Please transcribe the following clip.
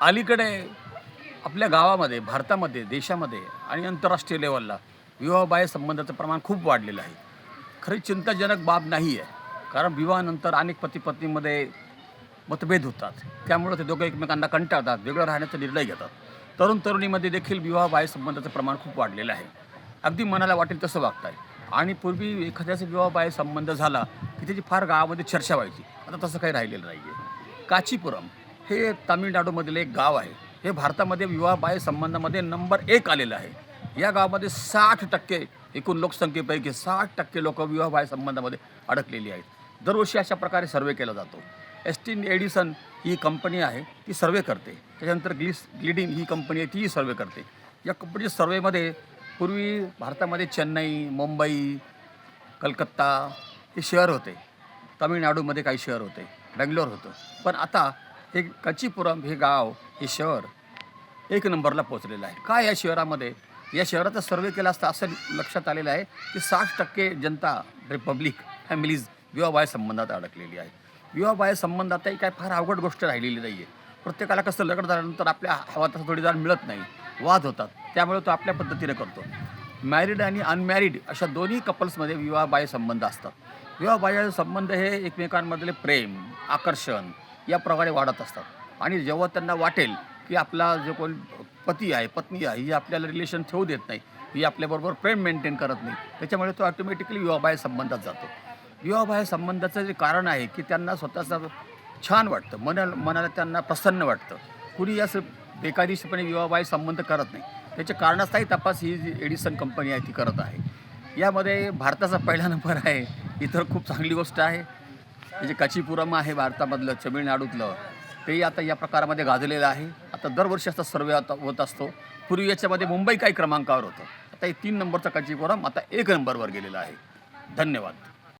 अलीकडे आपल्या गावामध्ये, भारतामध्ये, देशामध्ये आणि आंतरराष्ट्रीय लेव्हलला विवाहबाह्य संबंधाचं प्रमाण खूप वाढलेलं आहे. खरी चिंताजनक बाब नाही आहे. कारण विवाहानंतर अनेक पती-पत्नीमध्ये मतभेद होतात. त्यामुळे ते दोघं एकमेकांना कंटाळतात, वेगळं राहण्याचा निर्णय घेतात. तरुण-तरुणीमध्ये देखील विवाहबाह्य संबंधाचं प्रमाण खूप वाढलेलं आहे. अगदी मनाला वाटेल तसं वागताय आणि पूर्वी एखाद्याचा विवाहबाह्य संबंध झाला, की त्याची फार गावामध्ये चर्चा व्हायची. आता तसं काही राहिलेलं नाही आहे. कांचीपुरम हे तामिळनाडूमधलं एक गाव आहे. हे भारतामध्ये विवाहबाह्य संबंधामध्ये नंबर 1 आलेलं आहे. या गावामध्ये 60% एकूण लोकसंख्येपैकी 60% लोकं विवाहबाह्य संबंधामध्ये अडकलेली आहेत. दरवर्षी अशा प्रकारे सर्व्हे केला जातो. एस्टिन एडिसन ही कंपनी आहे, ती सर्व्हे करते. त्याच्यानंतर ग्लिडिंग ही कंपनी आहे, तीही सर्व्हे करते. या कंपनीच्या सर्व्हेमध्ये पूर्वी भारतामध्ये चेन्नई, मुंबई, कलकत्ता हे शहर होते. तामिळनाडूमध्ये काही शहर होते, बंगलोर होतं. पण आता हे कांचीपुरम हे गाव, हे शहर 1 नंबरला पोहोचलेलं आहे. काय या शहरामध्ये? या शहराचा सर्व्हे केला असता असं लक्षात आलेलं आहे, की 60% जनता, पब्लिक, फॅमिलीज विवाहबाह्य संबंधात अडकलेली आहे. विवाहबाह्य संबंधातही काय फार अवघड गोष्ट राहिलेली नाही आहे. प्रत्येकाला कसं लग्न झाल्यानंतर आपल्या हवा तसा जोडीदार मिळत नाही, वाद होतात. त्यामुळे तो आपल्या पद्धतीने करतो. मॅरिड आणि अनमॅरिड अशा दोन्ही कपल्समध्ये विवाहबाह्य संबंध असतात. विवाहबाह्य संबंध हे एकमेकांमधले प्रेम, आकर्षण या प्रकारे वाढत असतात आणि जेव्हा त्यांना वाटेल, की आपला जो कोण पती आहे, पत्नी आहे, ही आपल्याला रिलेशन ठेवू देत नाही, ही आपल्याबरोबर प्रेम मेंटेन करत नाही, त्याच्यामुळे तो ऑटोमॅटिकली विवाहबाह्य संबंधात जातो. विवाहबाह्य संबंधाचं जे कारण आहे, की त्यांना स्वतःचं छान वाटतं, मनाला त्यांना प्रसन्न वाटतं. कुणी असं बेकायदेशीरपणे विवाहबाह्य संबंध करत नाही. त्याच्या कारणाचाही तपास ही जी एडिसन कंपनी आहे ती करत आहे. यामध्ये भारताचा पहिला नंबर आहे. इतर खूप चांगली गोष्ट आहे. हे जे कांचीपुरम आहे भारतामधलं, तामिळनाडूतलं, तेही आता या प्रकारामध्ये गाजलेलं आहे. आता दरवर्षी असा सर्व्हे आता होत असतो. पूर्वी याच्यामध्ये मुंबई काही क्रमांकावर होतं. आता हे 3 नंबरचं कांचीपुरम आता 1 नंबरवर गेलेलं आहे. धन्यवाद.